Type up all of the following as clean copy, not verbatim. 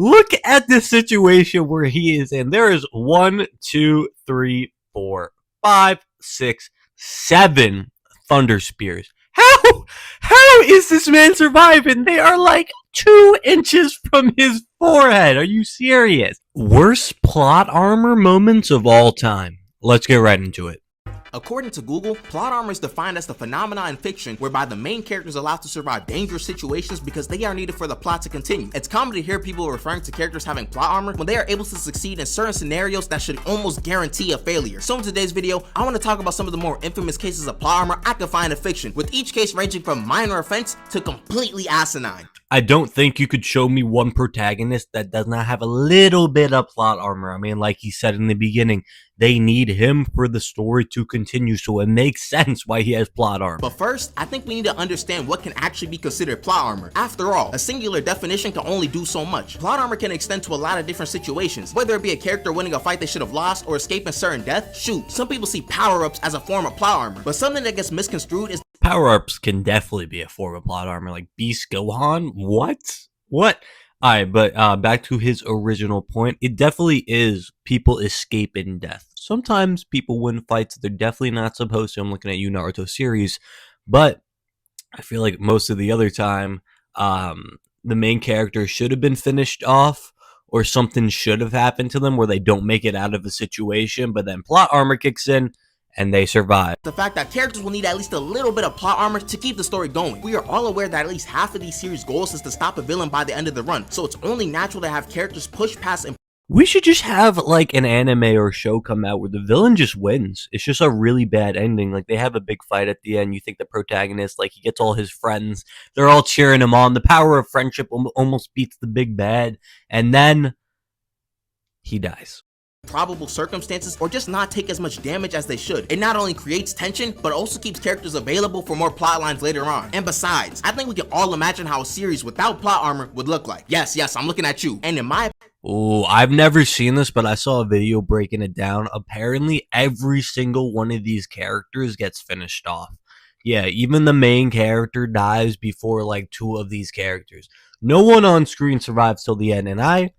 Look at the situation where he is in. There is 1, 2, 3, 4, 5, 6, 7 thunder spears. How is this man surviving? They are like 2 inches from his forehead. Are you serious? Worst plot armor moments of all time. Let's get right into it. According to Google, plot armor is defined as the phenomenon in fiction whereby the main character is allowed to survive dangerous situations because they are needed for the plot to continue. It's common to hear people referring to characters having plot armor when they are able to succeed in certain scenarios that should almost guarantee a failure. So in today's video, I want to talk about some of the more infamous cases of plot armor I can find in fiction, with each case ranging from minor offense to completely asinine. I don't think you could show me one protagonist that does not have a little bit of plot armor. I mean, like he said in the beginning, they need him for the story to continue, so it makes sense why he has plot armor. But first, I think we need to understand what can actually be considered plot armor. After all, a singular definition can only do so much. Plot armor can extend to a lot of different situations, whether it be a character winning a fight they should have lost or escaping certain death. Shoot, some people see power-ups as a form of plot armor, but something that gets misconstrued is Power-ups can definitely be a form of plot armor, like Beast Gohan. What? Alright, but back to his original point. It definitely is people escaping death. Sometimes people win fights they're definitely not supposed to. I'm looking at you, Naruto series. But I feel like most of the other time, the main character should have been finished off, or something should have happened to them where they don't make it out of a situation, but then plot armor kicks in and they survive. The fact that characters will need at least a little bit of plot armor to keep the story going. We are all aware that at least half of these series goals is to stop a villain by the end of the run, so it's only natural to have characters push past and We should just have like an anime or show come out where the villain just wins. It's just a really bad ending. Like they have a big fight at the end. You think the protagonist, like he gets all his friends, they're all cheering him on. The power of friendship almost beats the big bad, and then he dies. Probable circumstances, or just not take as much damage as they should. It not only creates tension, but also keeps characters available for more plot lines later on. And besides, I think we can all imagine how a series without plot armor would look like. Yes, I'm looking at you. And in my Oh, I've never seen this, but I saw a video breaking it down. Apparently, every single one of these characters gets finished off. Yeah, even the main character dies before like 2 of these characters. No one on screen survives till the end, and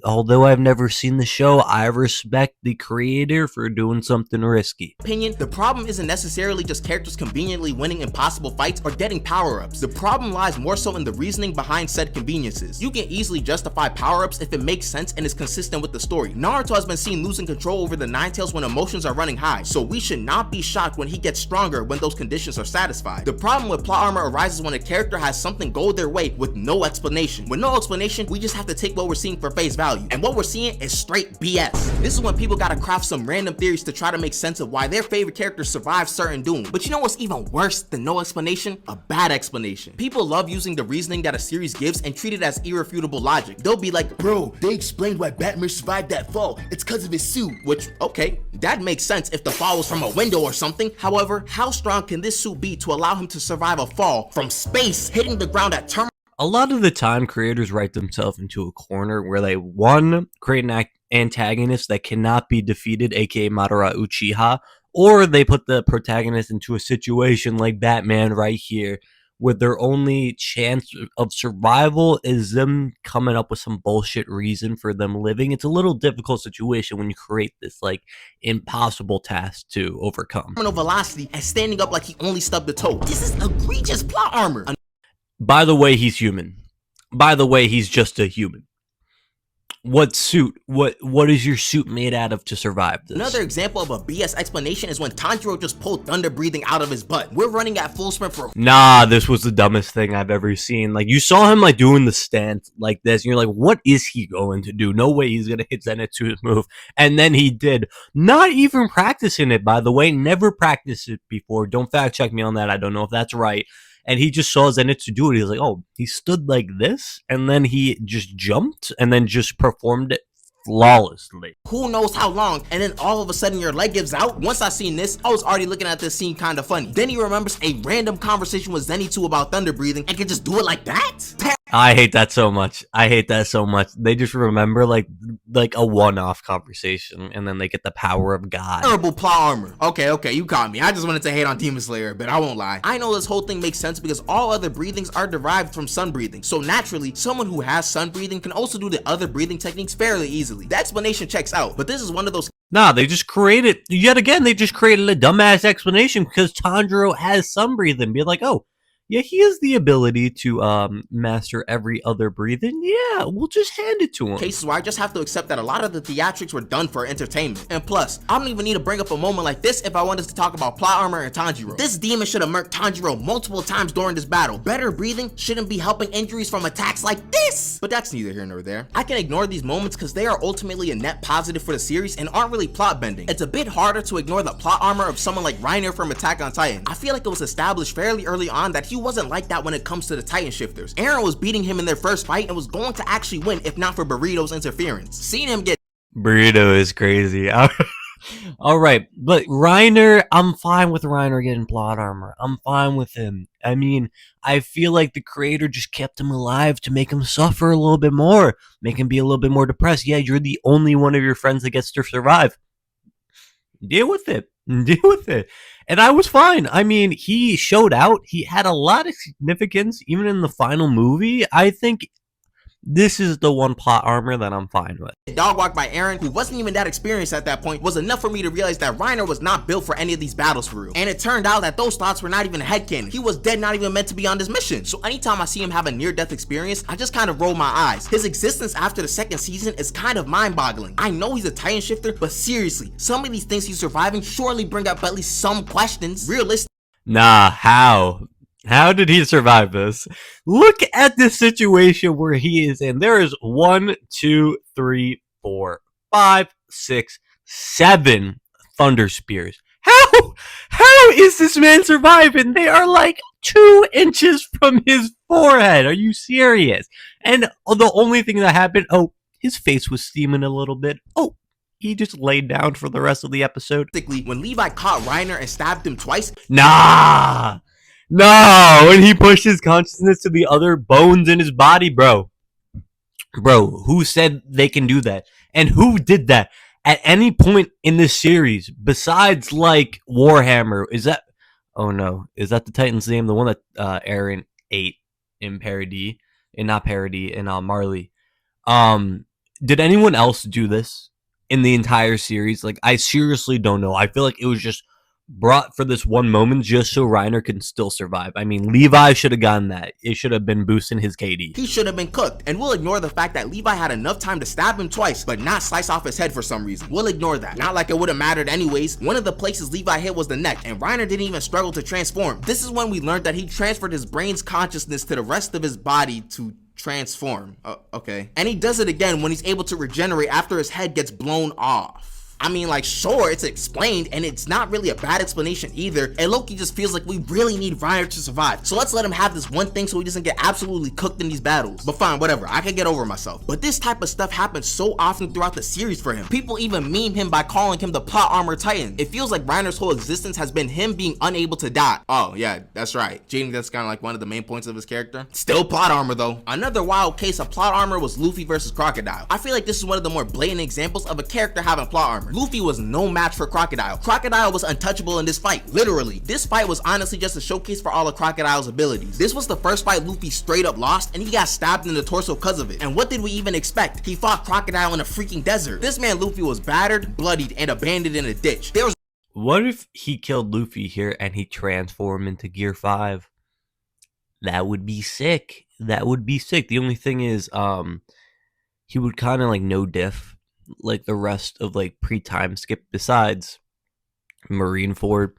although I've never seen the show, I respect the creator for doing something risky. Opinion, the problem isn't necessarily just characters conveniently winning impossible fights or getting power-ups. The problem lies more so in the reasoning behind said conveniences. You can easily justify power-ups if it makes sense and is consistent with the story. Naruto has been seen losing control over the Nine Tails when emotions are running high, so we should not be shocked when he gets stronger when those conditions are satisfied. The problem with plot armor arises when a character has something go their way with no explanation. With no explanation, we just have to take what we're seeing for face value, and what we're seeing is straight BS. This is when people gotta craft some random theories to try to make sense of why their favorite characters survive certain doom. But you know what's even worse than no explanation? A bad explanation. People love using the reasoning that a series gives and treat it as irrefutable logic. They'll be like, bro, they explained why Batman survived that fall. It's because of his suit. Which, okay, that makes sense if the fall was from a window or something. However, how strong can this suit be to allow him to survive a fall from space hitting the ground at terminal? A lot of the time, creators write themselves into a corner where they, one, create an antagonist that cannot be defeated, aka Madara Uchiha, or they put the protagonist into a situation like Batman right here, where their only chance of survival is them coming up with some bullshit reason for them living. It's a little difficult situation when you create this like impossible task to overcome. Terminal velocity and standing up like he only stubbed a toe. This is egregious plot armor. By the way, he's human. By the way, he's just a human. What suit? What is your suit made out of to survive this? Another example of a BS explanation is when Tanjiro just pulled thunder breathing out of his butt. We're running at full sprint for— Nah, this was the dumbest thing I've ever seen. Like, you saw him like doing the stance like this, and you're like, what is he going to do? No way he's gonna hit Zenitsu's move. And then he did. Not even practicing it, by the way. Never practiced it before. Don't fact check me on that. I don't know if that's right. And he just saw Zenitsu do it. He was like, oh, he stood like this, and then he just jumped, and then just performed it flawlessly. Who knows how long, and then all of a sudden your leg gives out. Once I seen this, I was already looking at this scene kind of funny. Then he remembers a random conversation with Zenitsu about thunder breathing and can just do it like that? I hate that so much. I hate that so much. They just remember like a one-off conversation, and then they get the power of God. Terrible plot armor. Okay, you caught me. I just wanted to hate on Demon Slayer, but I won't lie. I know this whole thing makes sense because all other breathings are derived from sun breathing. So naturally, someone who has sun breathing can also do the other breathing techniques fairly easily. The explanation checks out, but this is one of those. Nah, they just created, yet again, they just created a dumbass explanation because Tanjiro has sun breathing. Be like, oh, yeah, he has the ability to master every other breathing. Yeah, we'll just hand it to him. Cases where I just have to accept that a lot of the theatrics were done for entertainment. And plus, I don't even need to bring up a moment like this if I wanted to talk about plot armor and Tanjiro. This demon should have murked Tanjiro multiple times during this battle. Better breathing shouldn't be helping injuries from attacks like this. But that's neither here nor there. I can ignore these moments because they are ultimately a net positive for the series and aren't really plot bending. It's a bit harder to ignore the plot armor of someone like Reiner from Attack on Titan. I feel like it was established fairly early on that he wasn't like that when it comes to the Titan shifters. Eren was beating him in their first fight and was going to actually win if not for Burrito's interference. Seeing him get Burrito is crazy. All right, but Reiner, I'm fine with Reiner getting plot armor. I'm fine with him. I mean, I feel like the creator just kept him alive to make him suffer a little bit more, make him be a little bit more depressed. Yeah, you're the only one of your friends that gets to survive. Deal with it. Deal with it. And I was fine. I mean, he showed out. He had a lot of significance, even in the final movie. I think this is the one plot armor that I'm fine with. dog walk by Eren, who wasn't even that experienced at that point, was enough for me to realize that Reiner was not built for any of these battles for real. And it turned out that those thoughts were not even headcanon. He was dead, not even meant to be on this mission. So anytime I see him have a near-death experience, I just kind of roll my eyes. His existence after the second season is kind of mind-boggling. I know he's a Titan shifter, but seriously, some of these things he's surviving surely bring up at least some questions. Realistic. Nah, how? How did he survive this? Look at the situation where he is in. There is 1, 2, 3, 4, 5, 6, 7 thunder spears. How is this man surviving? They are like 2 inches from his forehead. Are you serious? And the only thing that happened, oh, his face was steaming a little bit. Oh, he just laid down for the rest of the episode. When Levi caught Reiner and stabbed him twice. Nah. No, when he pushed his consciousness to the other bones in his body, bro. Bro, who said they can do that? And who did that at any point in this series besides like Warhammer? Is that, oh no, is that the Titan's name? The one that Eren ate in parody, and not parody, in Marley. Did anyone else do this in the entire series? Like, I seriously don't know. I feel like it was just brought for this one moment just so Reiner can still survive. I mean, Levi should have gotten that. It should have been boosting his KD. He should have been cooked, and we'll ignore the fact that Levi had enough time to stab him twice, but not slice off his head for some reason. We'll ignore that. Not like it would have mattered anyways. One of the places Levi hit was the neck, and Reiner didn't even struggle to transform. This is when we learned that he transferred his brain's consciousness to the rest of his body to transform. Okay. And he does it again when he's able to regenerate after his head gets blown off. I mean, like, sure, it's explained, and it's not really a bad explanation either, and Loki just feels like we really need Reiner to survive, so let's let him have this one thing so he doesn't get absolutely cooked in these battles. But fine, whatever, I can get over myself. But this type of stuff happens so often throughout the series for him. People even meme him by calling him the plot armor Titan. It feels like Reiner's whole existence has been him being unable to die. Oh yeah, that's right. Jaden, that's kind of like one of the main points of his character. Still plot armor though. Another wild case of plot armor was Luffy versus Crocodile. I feel like this is one of the more blatant examples of a character having plot armor. Luffy was no match for Crocodile. Crocodile was untouchable in this fight, literally. This fight was honestly just a showcase for all of Crocodile's abilities. This was the first fight Luffy straight up lost, and he got stabbed in the torso because of it. And what did we even expect? He fought Crocodile in a freaking desert. This man Luffy was battered, bloodied, and abandoned in a ditch. What if he killed Luffy here and he transformed into Gear 5? That would be sick. That would be sick. The only thing is, he would kind of like no diff like the rest of like pre-time skip besides Marineford.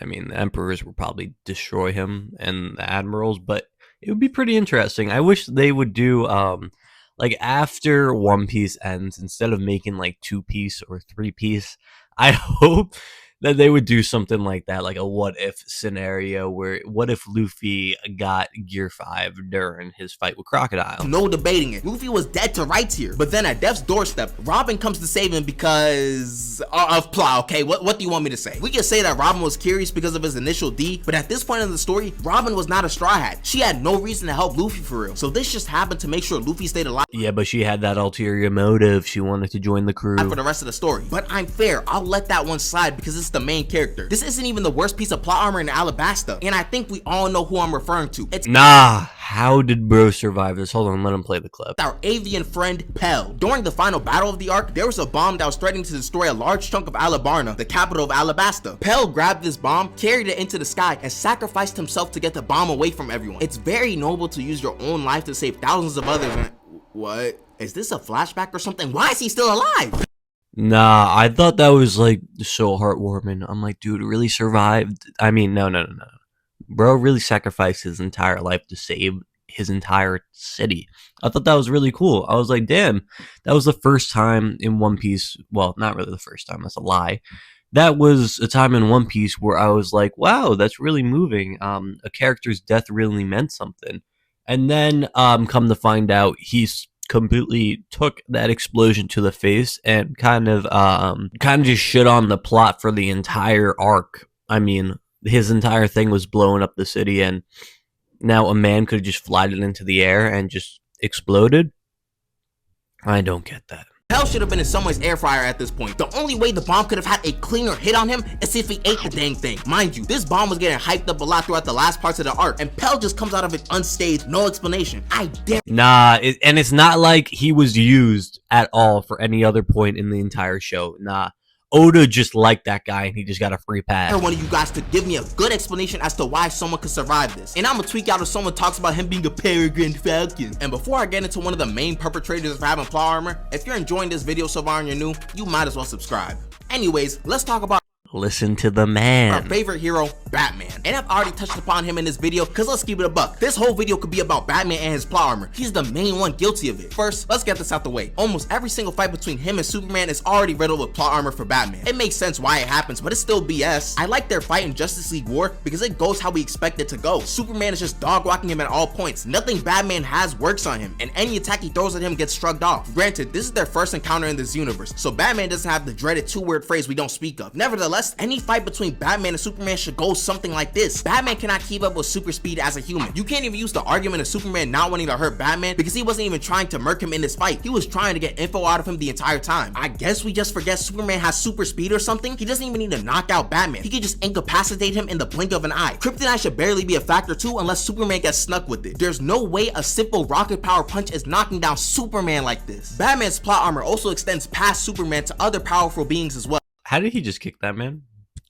I mean, the Emperors would probably destroy him and the Admirals, but it would be pretty interesting. I wish they would do like after One Piece ends, instead of making like 2-piece or 3-piece, I hope that they would do something like that, like a what if scenario where what if Luffy got Gear 5 during his fight with Crocodile? No debating it. Luffy was dead to rights here. But then at Death's doorstep, Robin comes to save him because of plot, okay? What do you want me to say? We can say that Robin was curious because of his initial D, but at this point in the story, Robin was not a Straw Hat. She had no reason to help Luffy for real. So this just happened to make sure Luffy stayed alive. Yeah, but she had that ulterior motive. She wanted to join the crew For the rest of the story. But I'm fair, I'll let that one slide because it's the main character. This isn't even the worst piece of plot armor in Alabasta, and I think we all know who I'm referring to. It's how did bro survive this? Hold on, let him play the clip. Our avian friend Pell. During the final battle of the arc, there was a bomb that was threatening to destroy a large chunk of Alabarna, the capital of Alabasta. Pell grabbed this bomb, carried it into the sky, and sacrificed himself to get the bomb away from everyone. It's very noble to use your own life to save thousands of others. And what? Is this a flashback or something? Why is he still alive? Nah, I thought that was like so heartwarming. I'm like, dude, really survived? I mean, no. Bro really sacrificed his entire life to save his entire city. I thought that was really cool. I was like, damn, that was the first time in One Piece. Well, not really the first time, that's a lie. That was a time in One Piece where I was like, wow, that's really moving. A character's death really meant something. And then come to find out, he's completely took that explosion to the face and kind of just shit on the plot for the entire arc. I mean, his entire thing was blowing up the city, and now a man could have just flied it into the air and just exploded. I don't get that. Pell should have been in someone's air fryer at this point. The only way the bomb could have had a cleaner hit on him is if he ate the dang thing. Mind you, this bomb was getting hyped up a lot throughout the last parts of the arc, and Pell just comes out of it unscathed, no explanation. I dare. And it's not like he was used at all for any other point in the entire show. Oda just liked that guy and he just got a free pass. One of you guys to give me a good explanation as to why someone could survive this. And I'm gonna tweak out if someone talks about him being a peregrine falcon. And before I get into one of the main perpetrators of having plot armor, if you're enjoying this video so far and you're new, you might as well subscribe. Anyways, let's talk about Listen to the man. Our favorite hero, Batman. And I've already touched upon him in this video, cause let's keep it a buck. This whole video could be about Batman and his plot armor. He's the main one guilty of it. First, let's get this out the way. Almost every single fight between him and Superman is already riddled with plot armor for Batman. It makes sense why it happens, but it's still BS. I like their fight in Justice League War because it goes how we expect it to go. Superman is just dog walking him at all points. Nothing Batman has works on him, and any attack he throws at him gets shrugged off. Granted, this is their first encounter in this universe, so Batman doesn't have the dreaded two-word phrase we don't speak of. Nevertheless, any fight between Batman and Superman should go something like this. Batman cannot keep up with super speed as a human. You can't even use the argument of Superman not wanting to hurt Batman because he wasn't even trying to murk him in this fight. He was trying to get info out of him the entire time. I guess we just forget Superman has super speed or something. He doesn't even need to knock out Batman. He can just incapacitate him in the blink of an eye. Kryptonite should barely be a factor too unless Superman gets snuck with it. There's no way a simple rocket power punch is knocking down Superman like this. Batman's plot armor also extends past Superman to other powerful beings as well. How did he just kick that man?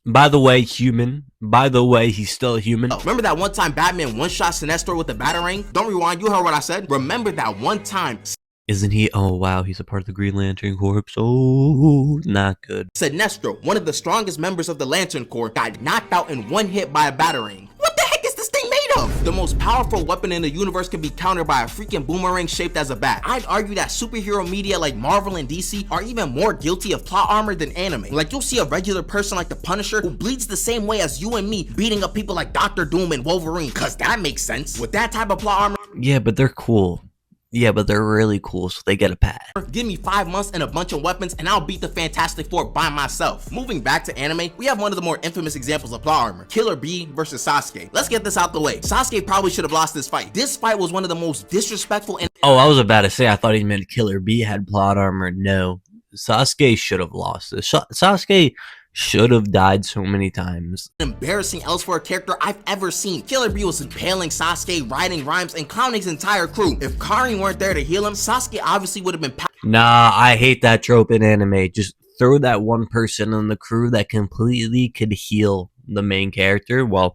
By the way, human. By the way, he's still a human. Remember that one time Batman one-shot Sinestro with the Batarang? Don't rewind, you heard what I said. Remember that one time. Isn't he? Oh, wow, he's a part of the Green Lantern Corps. Oh, not good. Sinestro, one of the strongest members of the Lantern Corps, got knocked out in one hit by a Batarang. What the heck is this thing made of? The most powerful weapon in the universe can be countered by a freaking boomerang shaped as a bat. I'd argue that superhero media like Marvel and DC are even more guilty of plot armor than anime. Like, you'll see a regular person like the Punisher who bleeds the same way as you and me beating up people like Doctor Doom and Wolverine, cause that makes sense. With that type of plot armor, yeah, but they're cool. Yeah, but they're really cool, so they get a pass. Give me 5 months and a bunch of weapons and I'll beat the Fantastic Four by myself. Moving back to anime, we have one of the more infamous examples of plot armor, Killer Bee versus Sasuke. Let's get this out the way. Sasuke probably should have lost this fight. This fight was one of the most disrespectful and— Oh, I was about to say, I thought he meant Killer Bee had plot armor. No, Sasuke should have lost this. Sasuke should have died so many times. Embarrassing else for a character I've ever seen. Killer Bee was impaling Sasuke, writing rhymes, and clowning his entire crew. If Karin weren't there to heal him, Sasuke obviously would have been— Nah, I hate that trope in anime. Just throw that one person in the crew that completely could heal the main character. Well,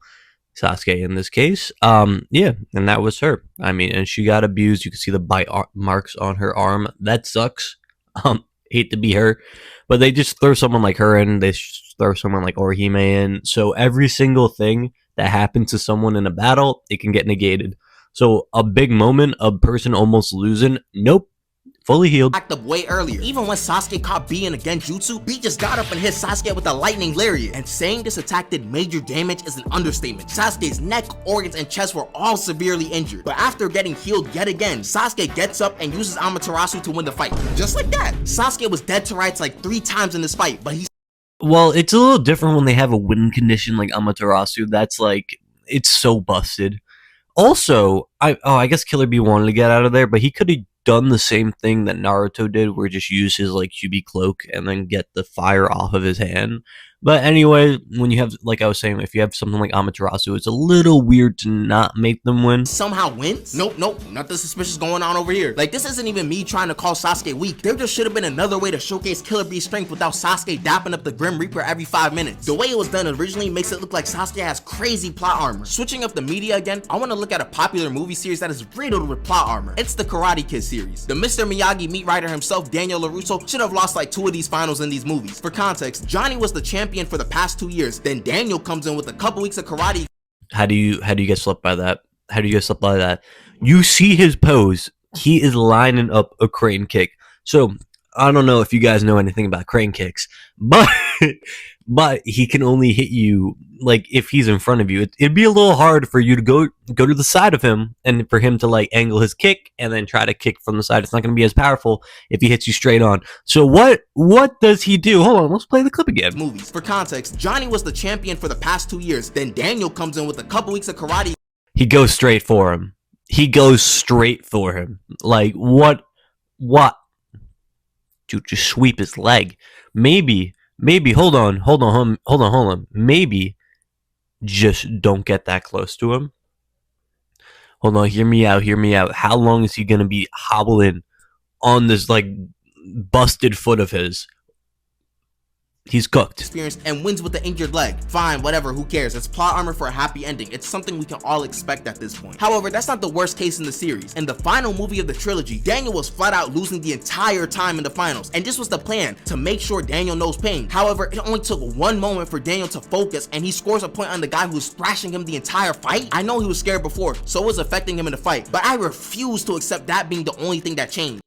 Sasuke in this case. Yeah, and that was her. I mean, and she got abused. You can see the bite marks on her arm. That sucks. Hate to be her, but they just throw someone like her in, they throw someone like Orihime in, so every single thing that happens to someone in a battle, it can get negated. So a big moment, a person almost losing, nope, fully healed. Up way earlier. Even when Sasuke caught B in a genjutsu, B just got up and hit Sasuke with a lightning lariat. And saying this attack did major damage is an understatement. Sasuke's neck, organs, and chest were all severely injured. But after getting healed yet again, Sasuke gets up and uses Amaterasu to win the fight. Just like that. Sasuke was dead to rights like 3 times in this fight, but he's... Well, it's a little different when they have a win condition like Amaterasu. That's like, it's so busted. Also, I guess Killer Bee wanted to get out of there, but he could have done the same thing that Naruto did, where just use his like Kyuubi cloak and then get the fire off of his hand. But anyway, when you have, like I was saying, if you have something like Amaterasu, it's a little weird to not make them win. Somehow wins? Nope, nothing suspicious going on over here. Like, this isn't even me trying to call Sasuke weak. There just should have been another way to showcase Killer Bee's strength without Sasuke dapping up the Grim Reaper every 5 minutes. The way it was done originally makes it look like Sasuke has crazy plot armor. Switching up the media again, I want to look at a popular movie series that is riddled with plot armor. It's the Karate Kid series. The Mr. Miyagi meat writer himself, Daniel LaRusso, should have lost like 2 of these finals in these movies. For context, Johnny was the champion for the past 2 years. Then Daniel comes in with a couple weeks of karate. How do you get slipped by that? How do you get slipped by that? You see his pose. He is lining up a crane kick. So I don't know if you guys know anything about crane kicks, but he can only hit you like if he's in front of you. It'd be a little hard for you to go to the side of him and for him to like angle his kick and then try to kick from the side. It's not going to be as powerful if he hits you straight on. So what does he do? Hold on, let's play the clip again. Movies. For context, Johnny was the champion for the past 2 years. Then Daniel comes in with a couple weeks of karate. He goes straight for him. Like what? Dude, just sweep his leg. Maybe. Hold on. Maybe just don't get that close to him. Hold on, hear me out. How long is he gonna be hobbling on this like busted foot of his? He's cooked. Experience and wins with the injured leg. Fine, whatever, who cares? It's plot armor for a happy ending. It's something we can all expect at this point. However, that's not the worst case in the series. In the final movie of the trilogy, Daniel was flat out losing the entire time in the finals. And this was the plan, to make sure Daniel knows pain. However, it only took 1 moment for Daniel to focus and he scores a point on the guy who was thrashing him the entire fight. I know he was scared before, so it was affecting him in the fight. But I refuse to accept that being the only thing that changed.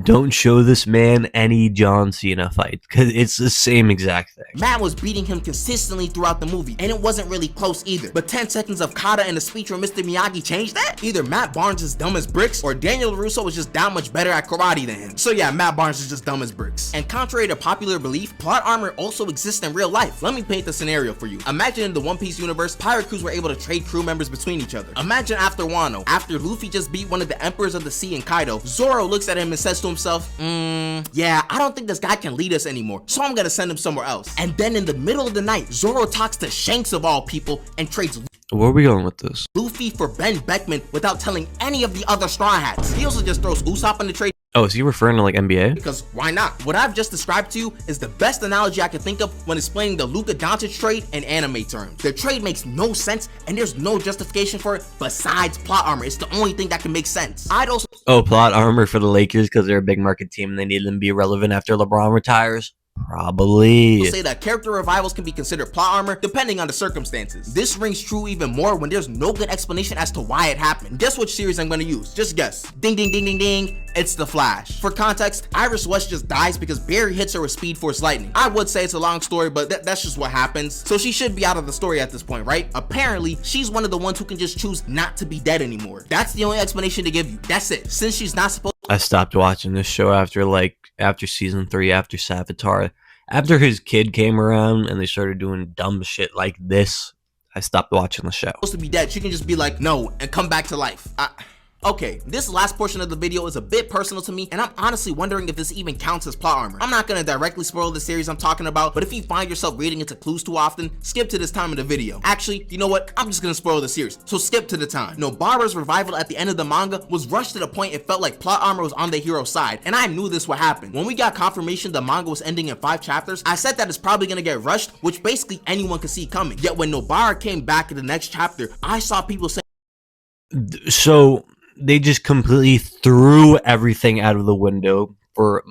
Don't show this man any John Cena fight, because it's the same exact thing. Matt was beating him consistently throughout the movie, and it wasn't really close either. But 10 seconds of kata and a speech from Mr. Miyagi changed that? Either Matt Barnes is dumb as bricks, or Daniel LaRusso was just that much better at karate than him. So yeah, Matt Barnes is just dumb as bricks. And contrary to popular belief, plot armor also exists in real life. Let me paint the scenario for you. Imagine in the One Piece universe, pirate crews were able to trade crew members between each other. Imagine after Wano, after Luffy just beat one of the Emperors of the Sea in Kaido, Zoro looks at him and says to himself, yeah, I don't think this guy can lead us anymore, so I'm gonna send him somewhere else. And then in the middle of the night, Zoro talks to Shanks of all people and trades Where are we going with this? Luffy for Ben Beckman without telling any of the other Straw Hats. He also just throws Usopp in the trade. Oh, is he referring to like NBA? Because why not? What I've just described to you is the best analogy I can think of when explaining the Luka Doncic trade in anime terms. The trade makes no sense and there's no justification for it besides plot armor. It's the only thing that can make sense. I'd also... Oh, plot armor for the Lakers because they're a big market team and they need them to be relevant after LeBron retires? Probably. Say that character revivals can be considered plot armor depending on the circumstances. This rings true even more when there's no good explanation as to why it happened. Guess which series I'm going to use? Just guess. Ding ding ding ding ding. It's The Flash. For context, Iris West just dies because Barry hits her with Speed Force Lightning. I would say it's a long story, but that's just what happens. So she should be out of the story at this point, right? Apparently, she's one of the ones who can just choose not to be dead anymore. That's the only explanation to give you. That's it. Since she's not supposed... I stopped watching this show after season 3, after Savitar. After his kid came around and they started doing dumb shit like this, I stopped watching the show. Supposed to be dead, she can just be like, no, and come back to life. Okay, this last portion of the video is a bit personal to me, and I'm honestly wondering if this even counts as plot armor. I'm not gonna directly spoil the series I'm talking about, but if you find yourself reading into clues too often, skip to this time in the video. Actually, you know what? I'm just gonna spoil the series, so skip to the time. Nobara's revival at the end of the manga was rushed to the point it felt like plot armor was on the hero's side, and I knew this would happen. When we got confirmation the manga was ending in 5 chapters, I said that it's probably gonna get rushed, which basically anyone could see coming. Yet when Nobara came back in the next chapter, I saw people say... So... they just completely threw everything out of the window for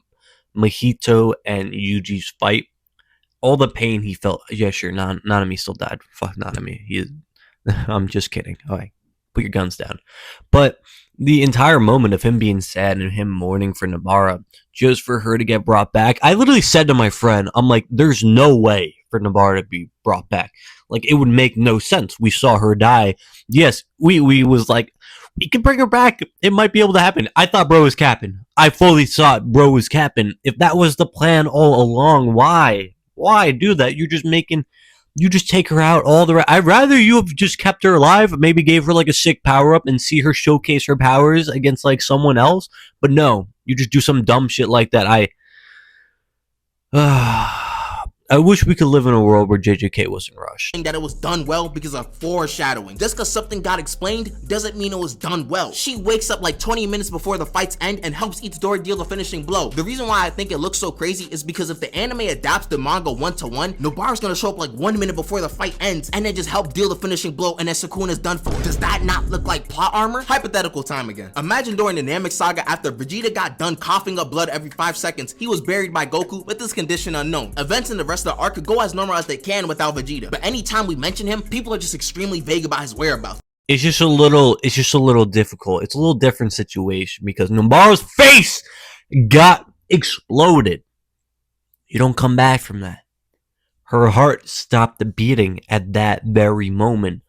Mahito and Yuji's fight. All the pain he felt. Yeah, sure, Nanami still died. Fuck Nanami. I'm just kidding. All right. put your guns down. But the entire moment of him being sad and him mourning for Nabara, just for her to get brought back, I literally said to my friend, I'm like, there's no way for Nabara to be brought back. Like, it would make no sense. We saw her die. Yes, we was like, we can bring her back. It might be able to happen. I thought bro was capping. I fully thought bro was capping. If that was the plan all along, why? Why do that? You just take her out all the. I'd rather you have just kept her alive, maybe gave her like a sick power up and see her showcase her powers against like someone else. But no, you just do some dumb shit like that. I wish we could live in a world where JJK wasn't rushed. That it was done well because of foreshadowing. Just because something got explained doesn't mean it was done well. She wakes up like 20 minutes before the fights end and helps Itadori deal the finishing blow. The reason why I think it looks so crazy is because if the anime adapts the manga 1-to-1, Nobara's gonna show up like 1 minute before the fight ends and then just help deal the finishing blow, and then Sukuna's done for. Does that not look like plot armor? Hypothetical time again. Imagine during the Namek saga, after Vegeta got done coughing up blood every 5 seconds, he was buried by Goku with this condition unknown. Events in the rest of the arc could go as normal as they can without Vegeta, but anytime we mention him, people are just extremely vague about his whereabouts. It's just a little difficult. It's a little different situation because Nobara's face got exploded. You don't come back from that. Her heart stopped beating at that very moment.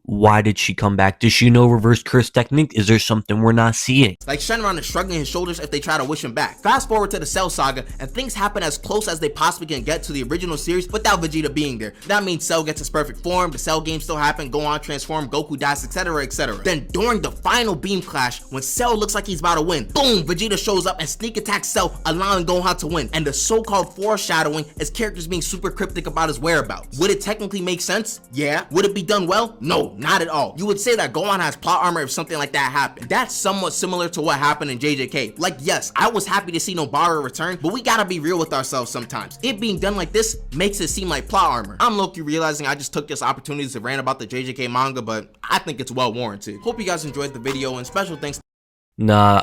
Why did she come back? Does she know reverse curse technique? Is there something we're not seeing? Like Shenron is shrugging his shoulders if they try to wish him back. Fast forward to the Cell saga and things happen as close as they possibly can get to the original series without Vegeta being there. That means Cell gets his perfect form, the Cell games still happen, go on, transform, Goku dies, etc, etc. Then during the final beam clash, when Cell looks like he's about to win, boom, Vegeta shows up and sneak attacks Cell, allowing Gohan to win. And the so-called foreshadowing is characters being super cryptic about his whereabouts. Would it technically make sense? Yeah. Would it be done well? No, not at all. You would say that Gohan has plot armor if something like that happened. That's somewhat similar to what happened in JJK. Like, yes, I was happy to see Nobara return, but we gotta be real with ourselves sometimes. It being done like this makes it seem like plot armor. I'm low-key realizing I just took this opportunity to rant about the JJK manga, but I think it's well warranted. Hope you guys enjoyed the video, and special thanks. Nah,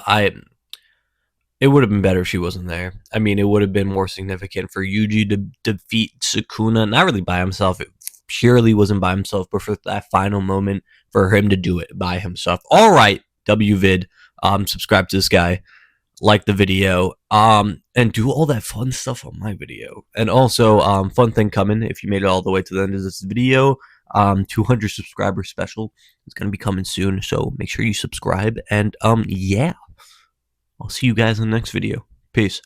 it would have been better if she wasn't there. I mean, it would have been more significant for Yuji to defeat Sukuna, not really by himself. It purely wasn't by himself, but for that final moment, for him to do it by himself. All right, WVid, subscribe to this guy, like the video, and do all that fun stuff on my video. And also, fun thing coming, if you made it all the way to the end of this video, 200 subscriber special is going to be coming soon, so make sure you subscribe, and yeah, I'll see you guys in the next video. Peace.